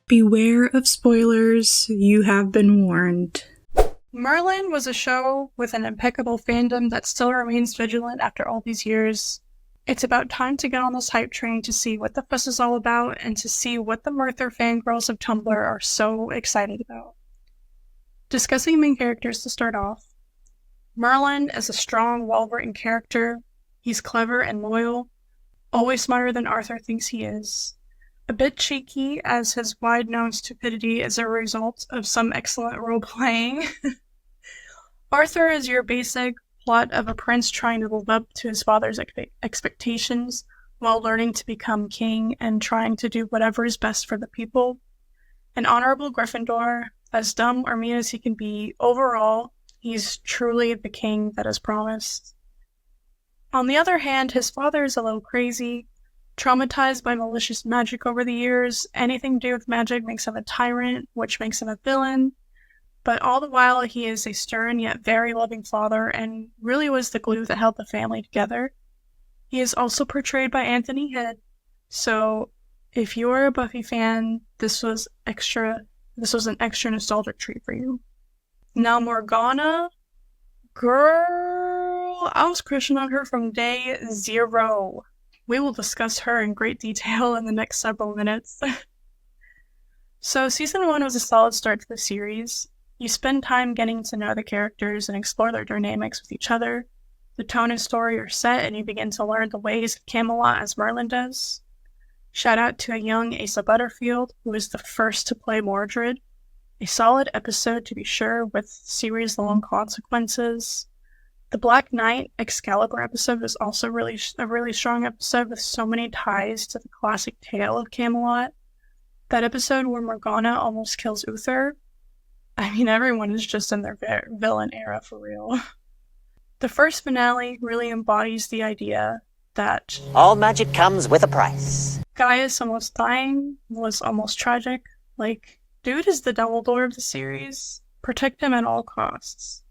Beware of spoilers, you have been warned. Merlin was a show with an impeccable fandom that still remains vigilant after all these years. It's about time to get on this hype train to see what the fuss is all about and to see what the Merthyr fangirls of Tumblr are so excited about. Discussing main characters to start off. Merlin is a strong, well-written character. He's clever and loyal, always smarter than Arthur thinks he is. A bit cheeky, as his wide-known stupidity is a result of some excellent role-playing. Arthur is your basic plot of a prince trying to live up to his father's expectations while learning to become king and trying to do whatever is best for the people. An honorable Gryffindor, as dumb or mean as he can be, overall, he's truly the king that is promised. On the other hand, his father is a little crazy. Traumatized by malicious magic over the years, anything to do with magic makes him a tyrant, which makes him a villain. But all the while, he is a stern yet very loving father and really was the glue that held the family together. He is also portrayed by Anthony Head, so if you are a Buffy fan, this was an extra nostalgic treat for you. Now Morgana, girl, I was crushing on her from day 0. We will discuss her in great detail in the next several minutes. So, Season 1 was a solid start to the series. You spend time getting to know the characters and explore their dynamics with each other. The tone and story are set, and you begin to learn the ways of Camelot as Merlin does. Shout out to a young Asa Butterfield, who was the first to play Mordred. A solid episode, to be sure, with series-long consequences. The Black Knight Excalibur episode was also a really strong episode with so many ties to the classic tale of Camelot. That episode where Morgana almost kills Uther. I mean, everyone is just in their villain era for real. The first finale really embodies the idea that all magic comes with a price. Gaius almost dying was almost tragic. Like, dude is the Dumbledore of the series. Protect him at all costs.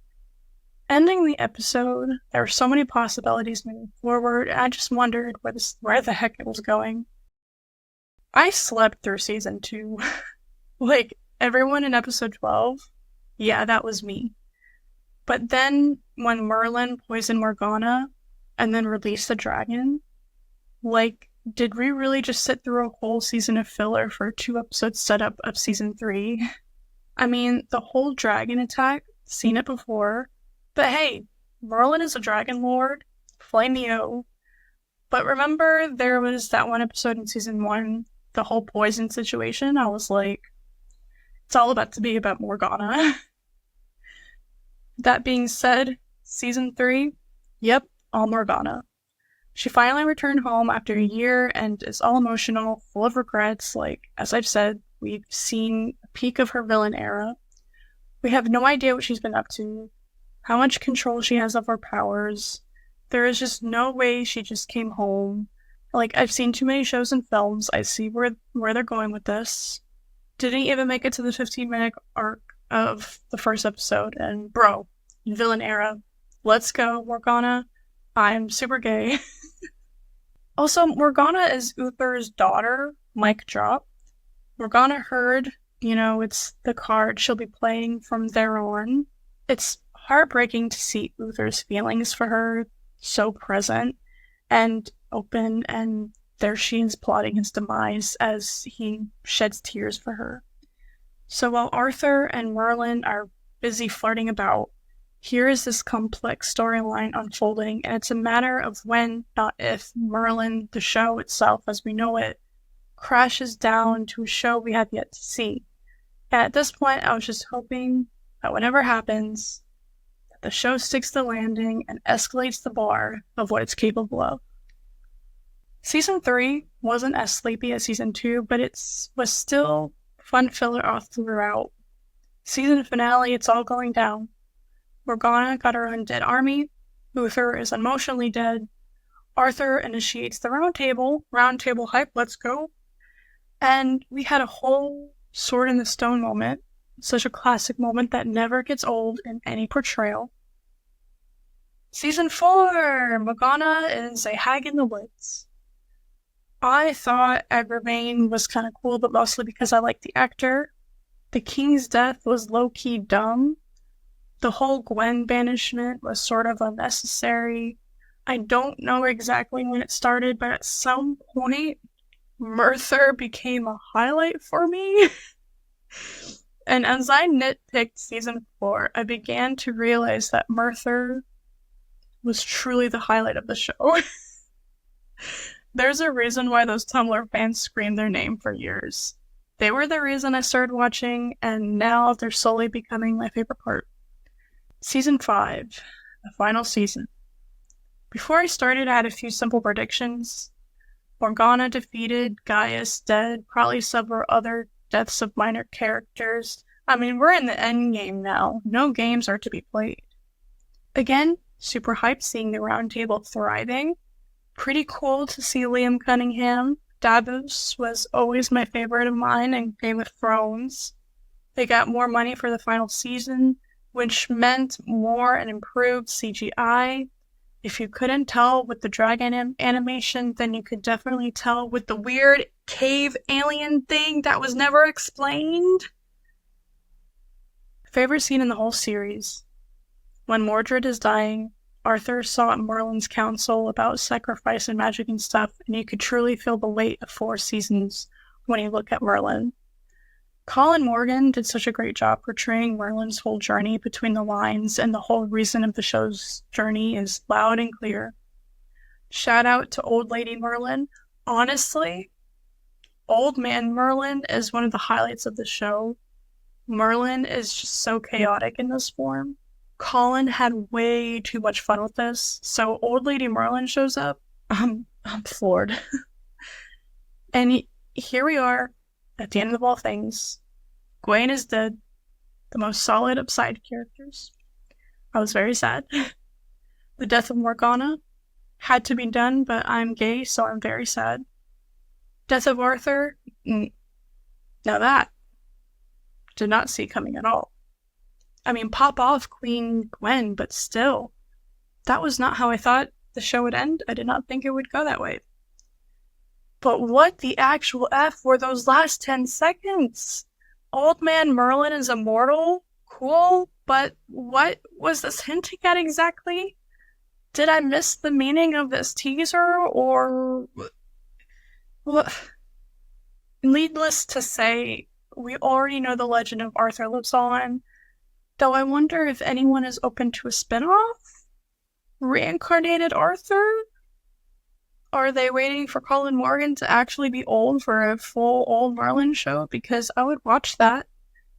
Ending the episode, there were so many possibilities moving forward, and I just wondered where the heck it was going. I slept through Season 2. Like, everyone in episode 12? Yeah, that was me. But then, when Merlin poisoned Morgana, and then released the dragon, like, did we really just sit through a whole season of filler for a 2-episode setup of Season 3? I mean, the whole dragon attack, seen it before. But hey, Merlin is a dragon lord, Flay Neo. But remember, there was that one episode in Season 1, the whole poison situation? I was like, it's all about to be about Morgana. That being said, Season 3, yep, all Morgana. She finally returned home after a year and is all emotional, full of regrets. Like, as I've said, we've seen a peak of her villain era. We have no idea what she's been up to, how much control she has of her powers. There is just no way she just came home. Like, I've seen too many shows and films. I see where they're going with this. Didn't even make it to the 15-minute arc of the first episode. And bro, villain era. Let's go, Morgana. I'm super gay. Also, Morgana is Uther's daughter, mic drop. Morgana heard, it's the card she'll be playing from there on. It's heartbreaking to see Uther's feelings for her so present and open, and there she is plotting his demise as he sheds tears for her. So while Arthur and Merlin are busy flirting about, here is this complex storyline unfolding, and it's a matter of when, not if, Merlin, the show itself as we know it, crashes down to a show we have yet to see. And at this point, I was just hoping that whatever happens, the show sticks the landing and escalates the bar of what it's capable of. Season 3 wasn't as sleepy as Season 2, but it was still fun filler all throughout. Season finale, it's all going down. Morgana got her own dead army, Uther is emotionally dead, Arthur initiates the round table hype, let's go, and we had a whole sword in the stone moment. Such a classic moment that never gets old in any portrayal. Season 4! Morgana is a hag in the woods. I thought Agravain was kind of cool, but mostly because I liked the actor. The king's death was low-key dumb. The whole Gwen banishment was sort of unnecessary. I don't know exactly when it started, but at some point, Merthyr became a highlight for me. And as I nitpicked season 4, I began to realize that Merthyr was truly the highlight of the show. There's a reason why those Tumblr fans screamed their name for years. They were the reason I started watching, and now they're slowly becoming my favorite part. Season 5, the final season. Before I started, I had a few simple predictions. Morgana defeated, Gaius dead, probably several other deaths of minor characters. I mean, we're in the end game now. No games are to be played. Again, super hyped seeing the round table thriving. Pretty cool to see Liam Cunningham. Davos was always my favorite of mine in Game of Thrones. They got more money for the final season, which meant more and improved CGI. If you couldn't tell with the dragon animation, then you could definitely tell with the weird cave alien thing that was never explained. Favorite scene in the whole series. When Mordred is dying, Arthur sought Merlin's counsel about sacrifice and magic and stuff, and you could truly feel the weight of 4 seasons when you look at Merlin. Colin Morgan did such a great job portraying Merlin's whole journey between the lines, and the whole reason of the show's journey is loud and clear. Shout out to Old Lady Merlin. Honestly, Old Man Merlin is one of the highlights of the show. Merlin is just so chaotic in this form. Colin had way too much fun with this, so Old Lady Merlin shows up. I'm floored. And here we are, at the end of all things. Gwen is dead, the most solid of side characters. I was very sad. The death of Morgana had to be done, but I'm gay, so I'm very sad. Death of Arthur, now that did not see coming at all. I mean, pop off Queen Gwen, but still, that was not how I thought the show would end. I did not think it would go that way. But what the actual F were those last 10 seconds? Old Man Merlin is immortal? Cool, but what was this hinting at exactly? Did I miss the meaning of this teaser, or... Well, needless to say, we already know the legend of Arthur lives on, though I wonder if anyone is open to a spin-off? Reincarnated Arthur? Are they waiting for Colin Morgan to actually be old for a full Old Merlin show? Because I would watch that,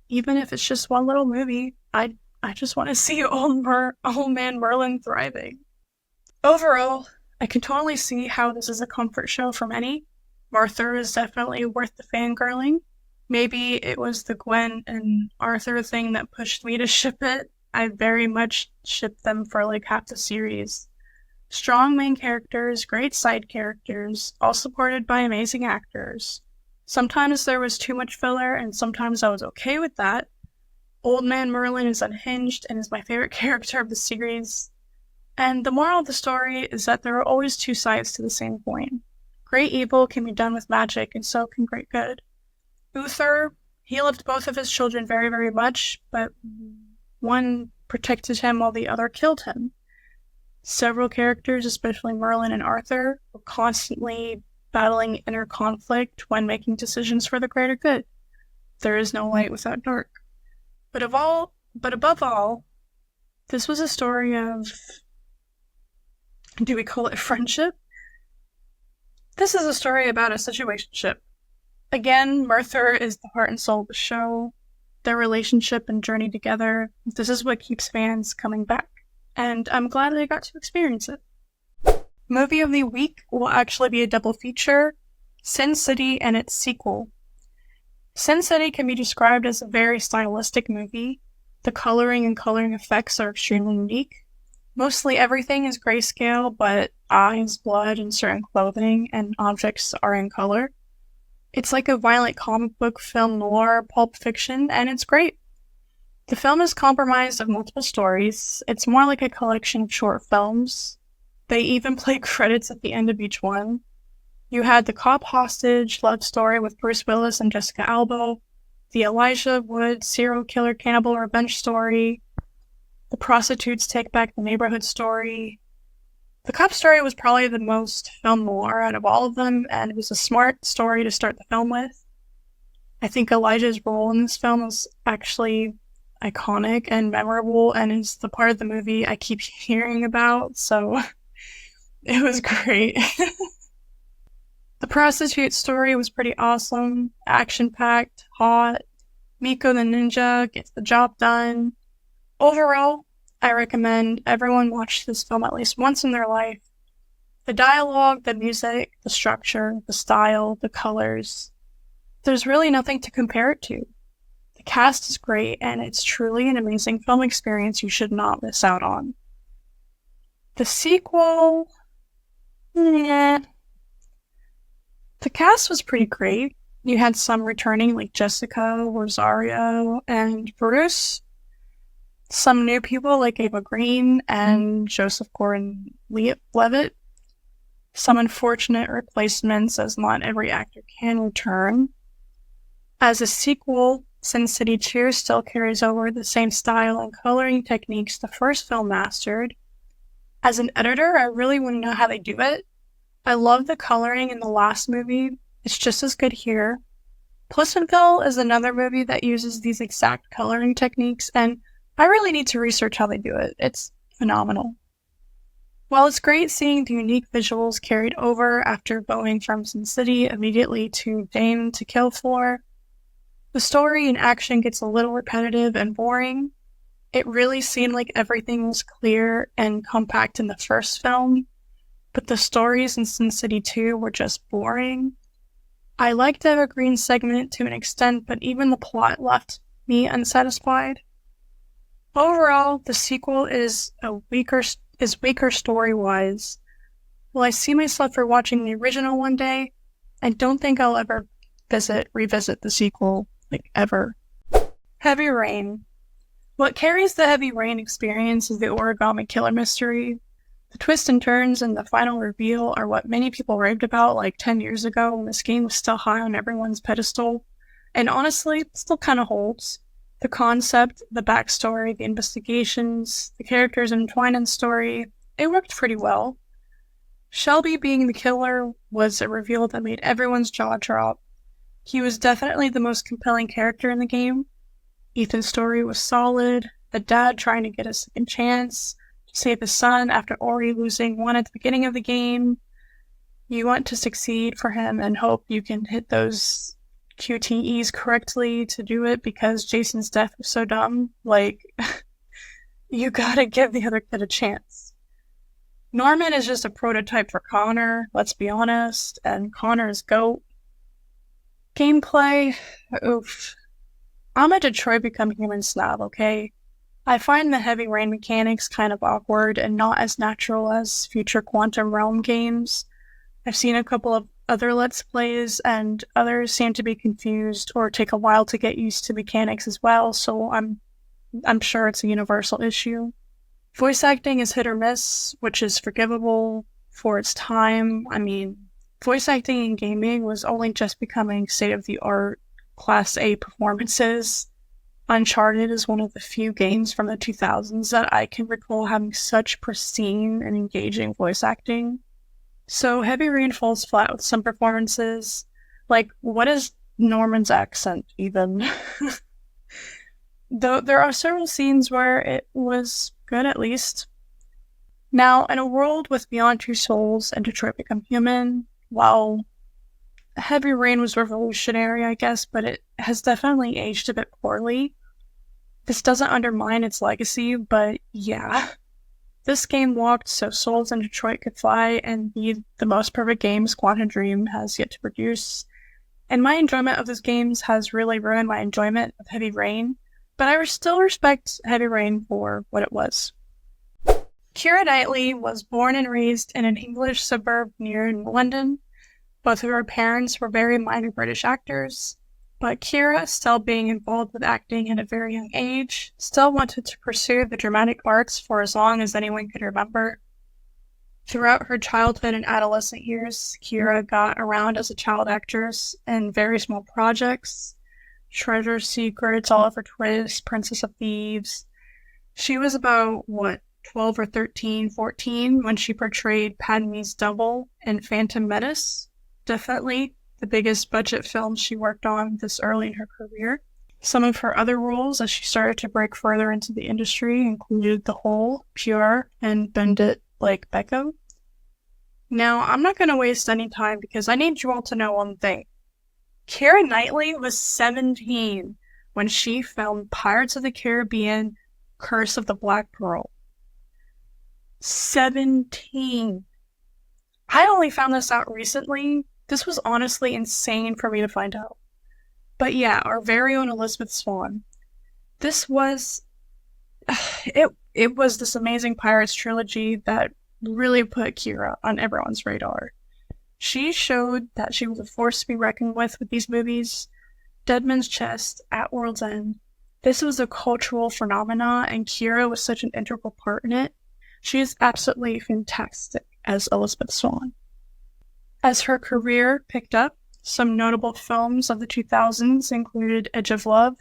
even if it's just one little movie. I just want to see Old Man Merlin thriving. Overall, I can totally see how this is a comfort show for many. Merthyr is definitely worth the fangirling. Maybe it was the Gwen and Arthur thing that pushed me to ship it. I very much shipped them for like half the series. Strong main characters, great side characters, all supported by amazing actors. Sometimes there was too much filler, and sometimes I was okay with that. Old Man Merlin is unhinged and is my favorite character of the series. And the moral of the story is that there are always two sides to the same coin. Great evil can be done with magic, and so can great good. Uther, he loved both of his children very, very much, but one protected him while the other killed him. Several characters, especially Merlin and Arthur, were constantly battling inner conflict when making decisions for the greater good. There is no light without dark. But above all, this was a story of, do we call it friendship? This is a story about a situationship. Again, Merthyr is the heart and soul of the show. Their relationship and journey together, this is what keeps fans coming back. And I'm glad I got to experience it. Movie of the week will actually be a double feature, Sin City and its sequel. Sin City can be described as a very stylistic movie. The coloring and coloring effects are extremely unique. Mostly everything is grayscale, but eyes, blood, and certain clothing and objects are in color. It's like a violent comic book film noir pulp fiction, and it's great. The film is comprised of multiple stories. It's more like a collection of short films. They even play credits at the end of each one. You had the cop hostage love story with Bruce Willis and Jessica Alba, the Elijah Wood serial killer cannibal revenge story, the prostitutes take back the neighborhood story. The cop story was probably the most film noir out of all of them, and it was a smart story to start the film with. I think Elijah's role in this film is actually iconic and memorable, and is the part of the movie I keep hearing about, so it was great. The prostitute story was pretty awesome, action-packed, hot. Miko the ninja gets the job done. Overall, I recommend everyone watch this film at least once in their life. The dialogue, the music, the structure, the style, the colors. There's really nothing to compare it to. The cast is great, and it's truly an amazing film experience you should not miss out on. The sequel... The cast was pretty great. You had some returning like Jessica, Rosario, and Bruce. Some new people like Ava Green and Joseph Gordon-Levitt. Some unfortunate replacements, as not every actor can return. As a sequel, Sin City 2 still carries over the same style and coloring techniques the first film mastered. As an editor, I really want to know how they do it. I love the coloring in the last movie. It's just as good here. Pleasantville is another movie that uses these exact coloring techniques, and I really need to research how they do it. It's phenomenal. While it's great seeing the unique visuals carried over after going from Sin City immediately to Dame to Kill For, the story and action gets a little repetitive and boring. It really seemed like everything was clear and compact in the first film, but the stories in Sin City 2 were just boring. I liked Eva Green's segment to an extent, but even the plot left me unsatisfied. Overall, the sequel is weaker story-wise. Will I see myself rewatching the original one day? I don't think I'll ever revisit the sequel, ever. Heavy Rain. What carries the Heavy Rain experience is the origami killer mystery. The twists and turns and the final reveal are what many people raved about 10 years ago when this game was still high on everyone's pedestal, and honestly, it still kind of holds. The concept, the backstory, the investigations, the characters entwined in the story, it worked pretty well. Shelby being the killer was a reveal that made everyone's jaw drop. He was definitely the most compelling character in the game. Ethan's story was solid, the dad trying to get a second chance, save his son after already losing one at the beginning of the game. You want to succeed for him and hope you can hit those QTEs correctly to do it because Jason's death was so dumb. You gotta give the other kid a chance. Norman is just a prototype for Connor, let's be honest, and Connor is GOAT. Gameplay, oof. I'm a Detroit Become Human snob, okay? I find the Heavy Rain mechanics kind of awkward and not as natural as future Quantum Realm games. I've seen a couple of other Let's Plays, and others seem to be confused or take a while to get used to mechanics as well, so I'm sure it's a universal issue. Voice acting is hit or miss, which is forgivable for its time. I mean, voice acting in gaming was only just becoming state-of-the-art Class A performances. Uncharted is one of the few games from the 2000s that I can recall having such pristine and engaging voice acting. So Heavy Rain falls flat with some performances. What is Norman's accent, even? Though there are several scenes where it was good, at least. Now, in a world with Beyond Two Souls and Detroit Become Human, while Heavy Rain was revolutionary, I guess, but it has definitely aged a bit poorly. This doesn't undermine its legacy, but yeah. This game walked so Souls and Detroit could fly and be the most perfect games Quantum Dream has yet to produce. And my enjoyment of those games has really ruined my enjoyment of Heavy Rain, but I still respect Heavy Rain for what it was. Keira Knightley was born and raised in an English suburb near London. Both of her parents were very minor British actors, but Keira, still being involved with acting at a very young age, still wanted to pursue the dramatic arts for as long as anyone could remember. Throughout her childhood and adolescent years, Keira got around as a child actress in very small projects. Treasure Secrets, Oliver Twist, Princess of Thieves. She was about, 12 or 13, 14 when she portrayed Padme's double in Phantom Menace. Definitely the biggest budget film she worked on this early in her career. Some of her other roles as she started to break further into the industry included The Hole, Pure, and Bend It Like Beckham. Now, I'm not going to waste any time because I need you all to know one thing. Keira Knightley was 17 when she filmed Pirates of the Caribbean, Curse of the Black Pearl. 17. I only found this out recently. This was honestly insane for me to find out. But yeah, our very own Elizabeth Swann. This was... It was this amazing Pirates trilogy that really put Keira on everyone's radar. She showed that she was a force to be reckoned with these movies. Dead Man's Chest, At World's End. This was a cultural phenomenon, and Keira was such an integral part in it. She is absolutely fantastic as Elizabeth Swann. As her career picked up, some notable films of the 2000s included Edge of Love,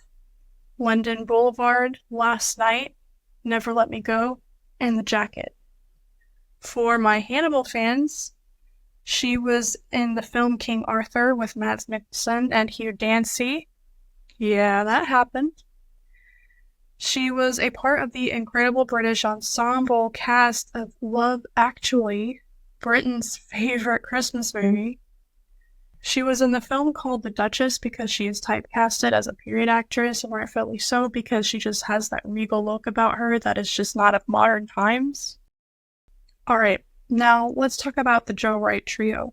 London Boulevard, Last Night, Never Let Me Go, and The Jacket. For my Hannibal fans, she was in the film King Arthur with Mads Mikkelsen and Hugh Dancy. Yeah, that happened. She was a part of the incredible British ensemble cast of Love Actually, Britain's favorite Christmas movie. She was in the film called The Duchess because she is typecasted as a period actress, and rightfully so because she just has that regal look about her that is just not of modern times. Alright, now let's talk about the Joe Wright trio.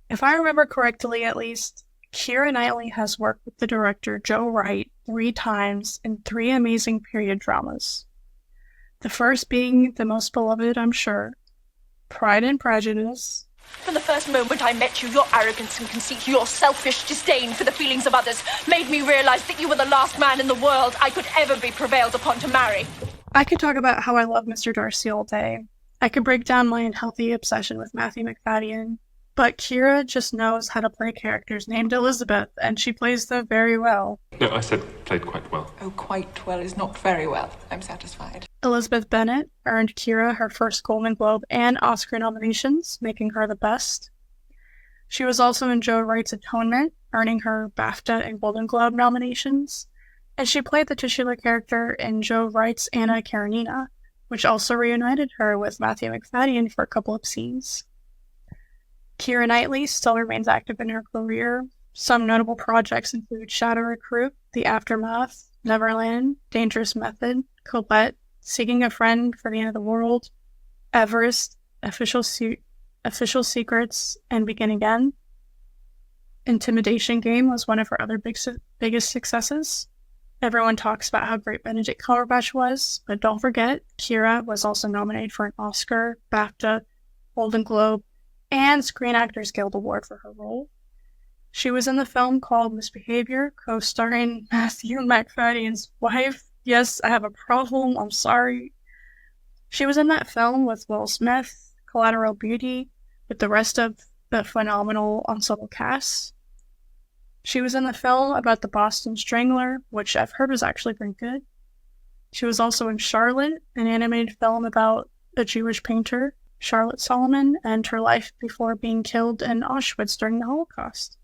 If I remember correctly at least, Keira Knightley has worked with the director Joe Wright 3 times in 3 amazing period dramas. The first being the most beloved, I'm sure, Pride and Prejudice. From the first moment I met you, your arrogance and conceit, your selfish disdain for the feelings of others, made me realize that you were the last man in the world I could ever be prevailed upon to marry. I could talk about how I love Mr. Darcy all day. I could break down my unhealthy obsession with Matthew McFadden, but Keira just knows how to play characters named Elizabeth, and she plays them very well. No, I said played quite well. Oh, quite well is not very well. I'm satisfied. Elizabeth Bennet earned Keira her first Golden Globe and Oscar nominations, making her the best. She was also in Joe Wright's Atonement, earning her BAFTA and Golden Globe nominations, and she played the titular character in Joe Wright's Anna Karenina, which also reunited her with Matthew McFadden for a couple of scenes. Keira Knightley still remains active in her career. Some notable projects include Shadow Recruit, The Aftermath, Neverland, Dangerous Method, Colette, Seeking a Friend for the End of the World, Everest, Official Secrets, and Begin Again. Intimidation Game was one of her other biggest successes. Everyone talks about how great Benedict Cumberbatch was, but don't forget, Keira was also nominated for an Oscar, BAFTA, Golden Globe, and Screen Actors Guild Award for her role. She was in the film called Misbehavior, co-starring Matthew McFadden's wife. Yes, I have a problem, I'm sorry. She was in that film with Will Smith, Collateral Beauty, with the rest of the phenomenal ensemble cast. She was in the film about the Boston Strangler, which I've heard was actually pretty good. She was also in Charlotte, an animated film about a Jewish painter, Charlotte Solomon, and her life before being killed in Auschwitz during the Holocaust.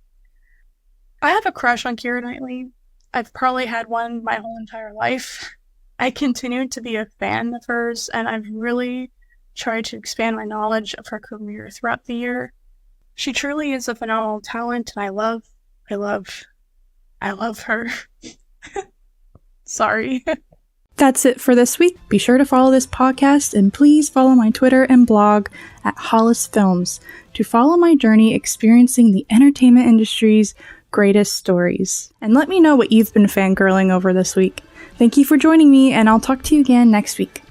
I have a crush on Keira Knightley. I've probably had one my whole entire life. I continue to be a fan of hers, and I've really tried to expand my knowledge of her career throughout the year. She truly is a phenomenal talent, and I love her. Sorry. That's it for this week. Be sure to follow this podcast and please follow my Twitter and blog at Hollis Films to follow my journey experiencing the entertainment industry's greatest stories. And let me know what you've been fangirling over this week. Thank you for joining me, and I'll talk to you again next week.